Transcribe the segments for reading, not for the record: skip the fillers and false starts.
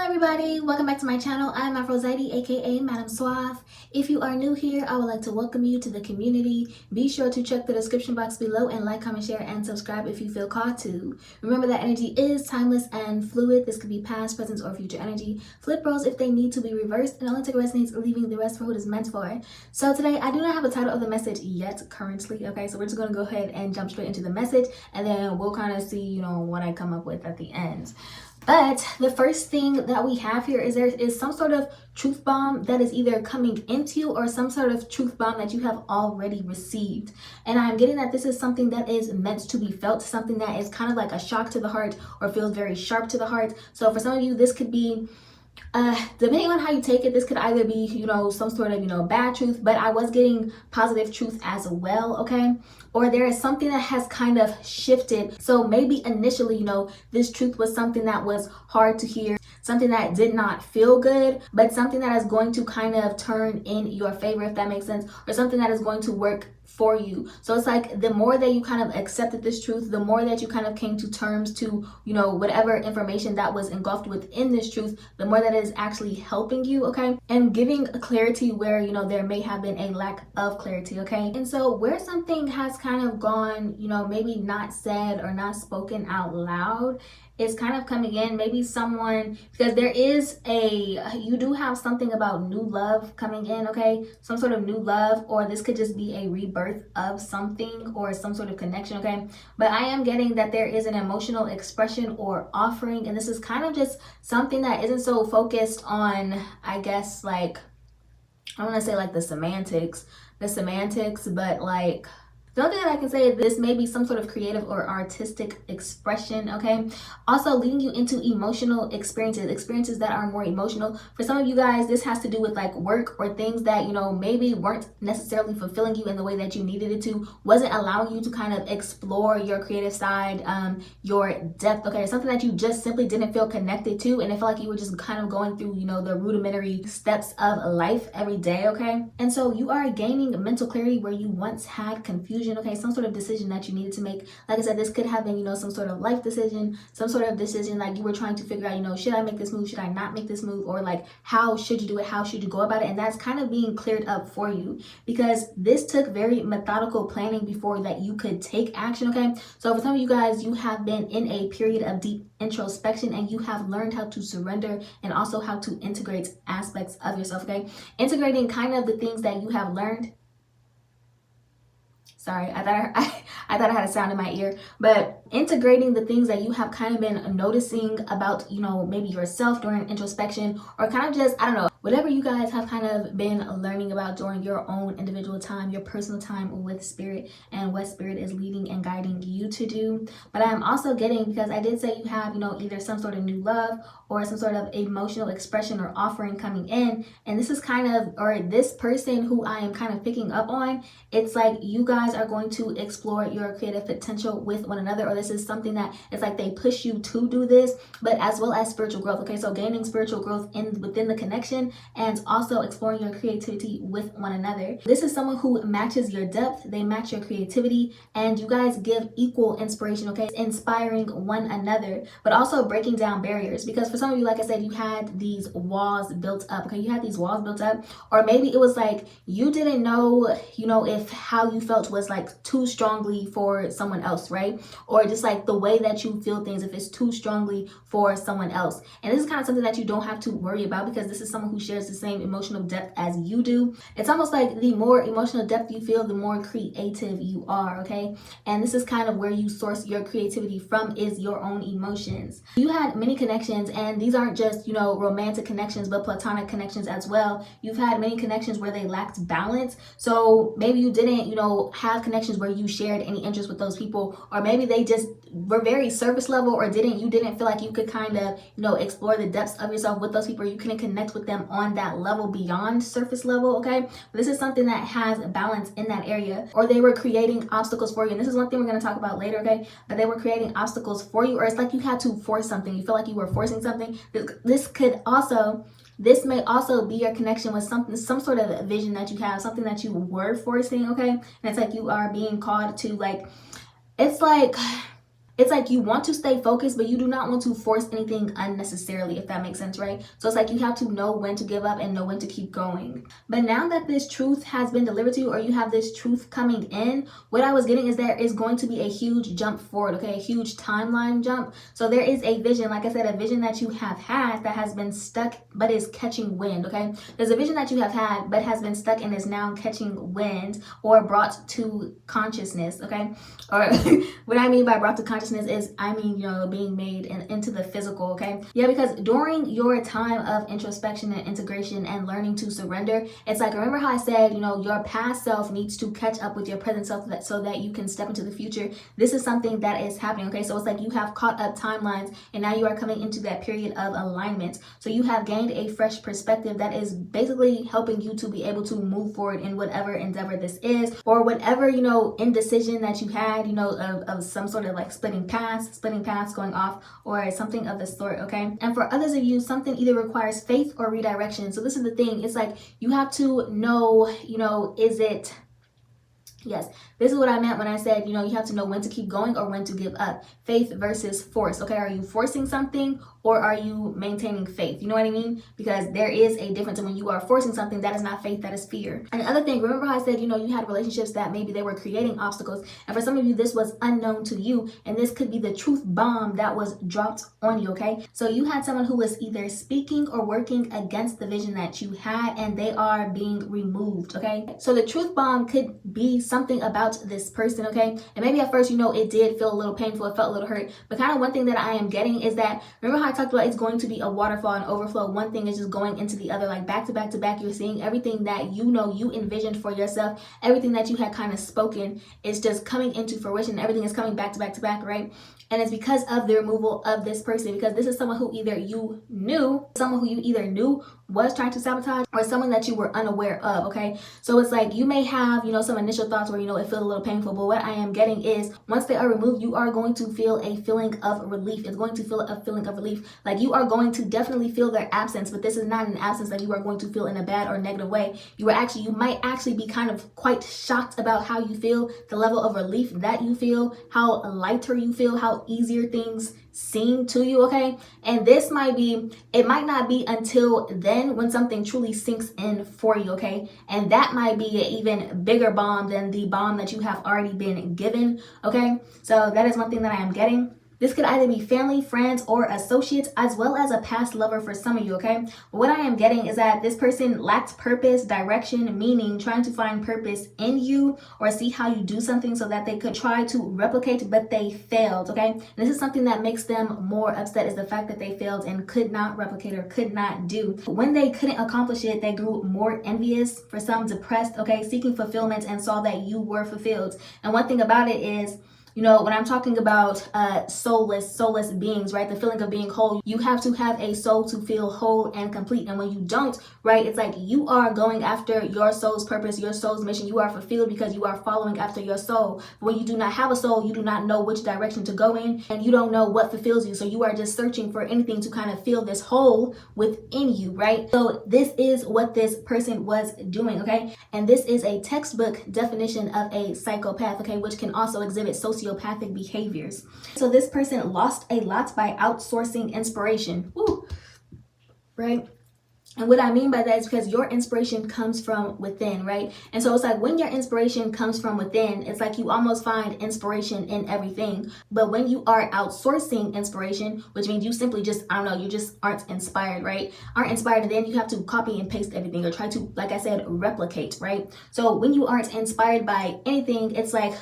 everybody, welcome back to my channel. I'm Aphrodite, aka Madam Suave. If you are new here, I would like to welcome you to the community. Be sure to check the description box below and like, comment, share, and subscribe if you feel called to. Remember that energy is timeless and fluid. This could be past, present, or future energy. Flip roles if they need to be reversed, and only take resonates, leaving the rest for what is meant for. So today, I do not have a title of the message yet currently, okay? So we're just gonna go ahead and jump straight into the message, and then we'll kind of see, what I come up with at the end. But the first thing that we have here is there is some sort of truth bomb that is either coming into you or some sort of truth bomb that you have already received. And I'm getting that this is something that is meant to be felt, something that is kind of like a shock to the heart or feels very sharp to the heart. So for some of you, this could be depending on how you take it, this could either be, some sort of, bad truth, but I was getting positive truth as well, okay? Or there is something that has kind of shifted. So maybe initially, this truth was something that was hard to hear, something that did not feel good, but something that is going to kind of turn in your favor, if that makes sense, or something that is going to work for you. So it's like the more that you kind of accepted this truth, the more that you kind of came to terms to, whatever information that was engulfed within this truth, the more that is actually helping you, okay? And giving clarity where, there may have been a lack of clarity, okay? And so where something has kind of gone, maybe not said or not spoken out loud, is kind of coming in. Maybe someone, because you do have something about new love coming in, okay? Some sort of new love, or this could just be a rebirth of something or some sort of connection, okay? But I am getting that there is an emotional expression or offering, and this is kind of just something that isn't so focused on, I guess, like, I want to say like the semantics, but like, the only thing that I can say is this may be some sort of creative or artistic expression, okay? Also leading you into emotional experiences that are more emotional. For some of you guys, this has to do with like work or things that, maybe weren't necessarily fulfilling you in the way that you needed it to, wasn't allowing you to kind of explore your creative side, your depth, okay? Something that you just simply didn't feel connected to, and it felt like you were just kind of going through, the rudimentary steps of life every day, okay? And so you are gaining mental clarity where you once had confusion, okay? Some sort of decision that you needed to make. Like I said, this could have been, some sort of life decision, some sort of decision like you were trying to figure out, should I make this move? Should I not make this move? Or like, how should you do it? How should you go about it? And that's kind of being cleared up for you, because this took very methodical planning before that you could take action, okay? So for some of you guys, you have been in a period of deep introspection, and you have learned how to surrender and also how to integrate aspects of yourself, okay? Integrating kind of the things that you have learned. Sorry, I thought I had a sound in my ear, but integrating the things that you have kind of been noticing about, maybe yourself during introspection, or kind of just, I don't know, whatever you guys have kind of been learning about during your own individual time, your personal time with spirit, and what spirit is leading and guiding you to do. But I'm also getting, because I did say you have, either some sort of new love or some sort of emotional expression or offering coming in. And this is kind of, or this person who I am kind of picking up on, it's like you guys are going to explore your creative potential with one another, or this is something that it's like they push you to do this, but as well as spiritual growth, okay? So gaining spiritual growth within the connection, and also exploring your creativity with one another. This is someone who matches your depth, they match your creativity, and you guys give equal inspiration, okay? Inspiring one another, but also breaking down barriers, because for some of you, like I said, you had these walls built up, okay? You had these walls built up, or maybe it was like you didn't know, if how you felt was like too strongly for someone else, right? Or just like the way that you feel things, if it's too strongly for someone else. And this is kind of something that you don't have to worry about, because this is someone who shares the same emotional depth as you do. It's almost like the more emotional depth you feel, the more creative you are, okay? And this is kind of where you source your creativity from, is your own emotions. You had many connections, and these aren't just, romantic connections, but platonic connections as well. You've had many connections where they lacked balance. So maybe you didn't, have connections where you shared any interest with those people, or maybe they just were very surface level, or you didn't feel like you could kind of, explore the depths of yourself with those people. You couldn't connect with them on that level beyond surface level, okay? But this is something that has balance in that area, or they were creating obstacles for you. And this is one thing we're going to talk about later, okay? But they were creating obstacles for you, or it's like you had to force something. You feel like you were forcing something. This may also be your connection with some sort of vision that you have, something that you were forcing, okay? And it's like you are being called to, like, it's like it's like you want to stay focused, but you do not want to force anything unnecessarily, if that makes sense, right? So it's like you have to know when to give up and know when to keep going. But now that this truth has been delivered to you, or you have this truth coming in, what I was getting is there is going to be a huge jump forward, okay? A huge timeline jump. So there is a vision, like I said, a vision that you have had that has been stuck but is catching wind, okay? There's a vision that you have had but has been stuck and is now catching wind or brought to consciousness, okay? Or what I mean by brought to consciousness is, I mean, you know, being made into the physical, okay? Yeah, because during your time of introspection and integration and learning to surrender, it's like, remember how I said, you know, your past self needs to catch up with your present self so that you can step into the future. This is something that is happening, okay? So it's like you have caught up timelines and now you are coming into that period of alignment. So you have gained a fresh perspective that is basically helping you to be able to move forward in whatever endeavor this is, or whatever, you know, indecision that you had, you know, of some sort of like splitting paths going off, or something of the sort, okay? And for others of you, something either requires faith or redirection. So this is the thing, it's like you have to know, you know, is it, yes, this is what I meant when I said, you know, you have to know when to keep going or when to give up. Faith versus force, okay? Are you forcing something or are you maintaining faith? You know what I mean? Because there is a difference. And when you are forcing something, that is not faith, that is fear. And the other thing, remember how I said, you know, you had relationships that maybe they were creating obstacles. And for some of you, this was unknown to you. And this could be the truth bomb that was dropped on you, okay? So you had someone who was either speaking or working against the vision that you had, and they are being removed, okay? So the truth bomb could be something about this person, okay? And maybe at first, you know, it did feel a little painful, it felt a little hurt, but kind of one thing that I am getting is that, remember how I talked about it's going to be a waterfall and overflow. One thing is just going into the other, like back to back to back. You're seeing everything that you know you envisioned for yourself, everything that you had kind of spoken is just coming into fruition. Everything is coming back to back to back, right? And it's because of the removal of this person, because this is someone who either you knew, was trying to sabotage, or someone that you were unaware of, okay? So it's like you may have, you know, some initial thoughts where, you know, it feels a little painful, but what I am getting is once they are removed, you are going to feel a feeling of relief. It's going to feel a feeling of relief. Like you are going to definitely feel their absence, but this is not an absence that you are going to feel in a bad or negative way. You might actually be kind of quite shocked about how you feel, the level of relief that you feel, how lighter you feel, how easier things seem to you, okay? And this it might not be until then when something truly sinks in for you, okay? And that might be an even bigger bomb than the bomb that you have already been given, okay? So that is one thing that I am getting. This could either be family, friends, or associates, as well as a past lover for some of you, okay? But what I am getting is that this person lacked purpose, direction, meaning trying to find purpose in you or see how you do something so that they could try to replicate, but they failed, okay? And this is something that makes them more upset, is the fact that they failed and could not replicate or could not do. When they couldn't accomplish it, they grew more envious, for some depressed, okay? Seeking fulfillment and saw that you were fulfilled. And one thing about it is, you know, when I'm talking about soulless beings, right? The feeling of being whole, you have to have a soul to feel whole and complete. And when you don't, right, it's like you are going after your soul's purpose, your soul's mission. You are fulfilled because you are following after your soul. But when you do not have a soul, you do not know which direction to go in, and you don't know what fulfills you. So you are just searching for anything to kind of fill this hole within you, right? So this is what this person was doing, okay? And this is a textbook definition of a psychopath, okay, which can also exhibit sociopathic behaviors. So this person lost a lot by outsourcing inspiration. Ooh, right? And what I mean by that is because your inspiration comes from within, right? And so it's like when your inspiration comes from within, it's like you almost find inspiration in everything. But when you are outsourcing inspiration, which means you simply just, I don't know, you just aren't inspired, right? Aren't inspired, and then you have to copy and paste everything or try to, like I said, replicate, right? So when you aren't inspired by anything, it's like,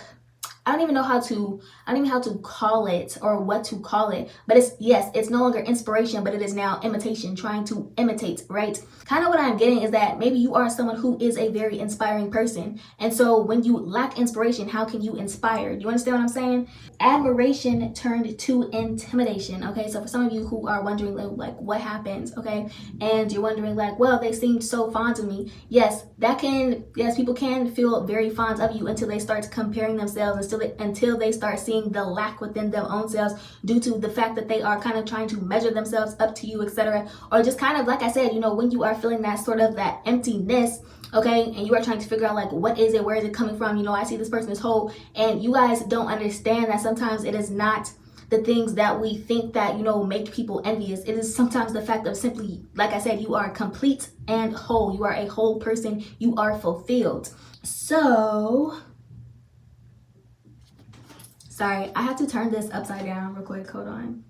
I don't even know how to call it or what to call it, but it's no longer inspiration, but it is now imitation, trying to imitate, right? Kind of what I'm getting is that maybe you are someone who is a very inspiring person. And so when you lack inspiration, how can you inspire? Do you understand what I'm saying? Admiration turned to intimidation. Okay, so for some of you who are wondering like what happens, okay, and you're wondering like, well, they seemed so fond of me. Yes, people can feel very fond of you until they start comparing themselves, until they start seeing the lack within their own selves due to the fact that they are kind of trying to measure themselves up to you, etc. Or just kind of, like I said, you know, when you are feeling that sort of that emptiness, okay, and you are trying to figure out like, what is it, where is it coming from? You know, I see this person as whole, and you guys don't understand that sometimes it is not the things that we think that, you know, make people envious. It is sometimes the fact of simply, like I said, you are complete and whole. You are a whole person. You are fulfilled. So, sorry, I have to turn this upside down real quick. Hold on.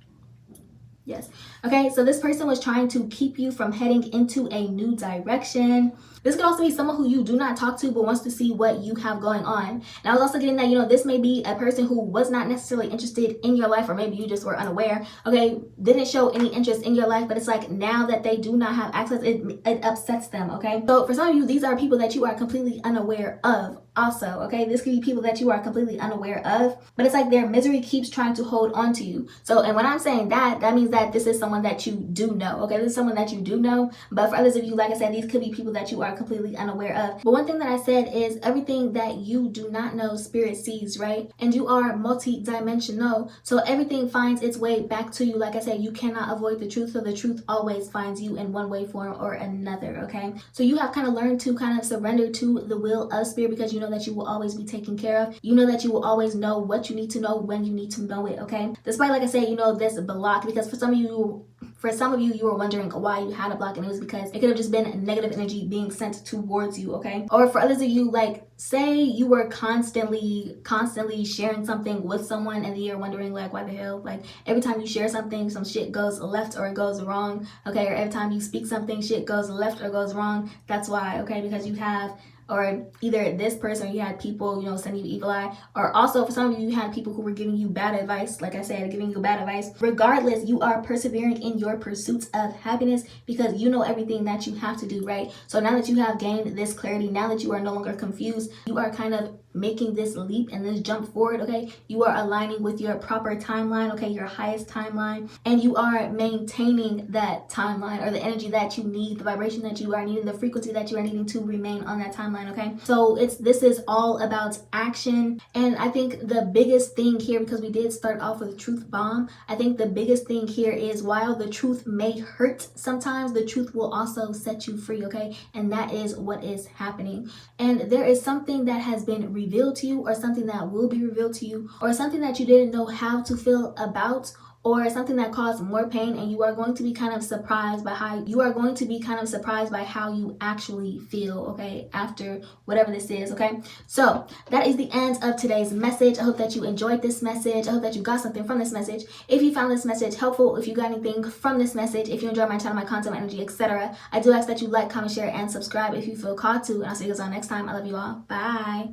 Yes. Okay, so this person was trying to keep you from heading into a new direction. This could also be someone who you do not talk to but wants to see what you have going on. And I was also getting that, you know, this may be a person who was not necessarily interested in your life, or maybe you just were unaware, okay, didn't show any interest in your life, but it's like now that they do not have access, it upsets them, okay? So for some of you, these are people that you are completely unaware of also, okay? This could be people that you are completely unaware of, but it's like their misery keeps trying to hold on to you. So, and when I'm saying that, that means that this is someone that you do know, okay? This is someone that you do know, but for others of you, like I said, these could be people that you are completely unaware of. But one thing that I said is everything that you do not know, spirit sees, right? And you are multi-dimensional, so everything finds its way back to you. Like I said, you cannot avoid the truth, so the truth always finds you in one way, form, or another, okay? So you have kind of learned to kind of surrender to the will of spirit, because you know that you will always be taken care of. You know that you will always know what you need to know when you need to know it, okay? Despite, like I said, you know, this block, because for some of you, you were wondering why you had a block, and it was because it could have just been negative energy being sent towards you, okay? Or for others of you, like, say you were constantly sharing something with someone, and then you're wondering, like, why the hell? Like, every time you share something, some shit goes left or it goes wrong, okay? Or every time you speak something, shit goes left or goes wrong. That's why, okay? Because you have, or either this person, or you had people, you know, sending you evil eye, or also for some of you, you had people who were giving you bad advice. Like I said, giving you bad advice. Regardless, you are persevering in your pursuits of happiness, because you know everything that you have to do, right? So now that you have gained this clarity, now that you are no longer confused, you are kind of making this leap and this jump forward, okay? You are aligning with your proper timeline, okay? Your highest timeline, and you are maintaining that timeline, or the energy that you need, the vibration that you are needing, the frequency that you are needing to remain on that timeline, okay? So this is all about action. And I think the biggest thing here, because we did start off with truth bomb, I think the biggest thing here is, while the truth may hurt sometimes, the truth will also set you free, okay? And that is what is happening. And there is something that has been revealed to you, or something that will be revealed to you, or something that you didn't know how to feel about, or something that caused more pain, and you are going to be kind of surprised by how you actually feel, okay, after whatever this is, okay? So that is the end of today's message. I hope that you enjoyed this message. I hope that you got something from this message. If you found this message helpful, if you got anything from this message, if you enjoy my channel, my content, my energy, etc., I do ask that you like, comment, share, and subscribe if you feel called to, and I'll see you guys on next time. I love you all. Bye.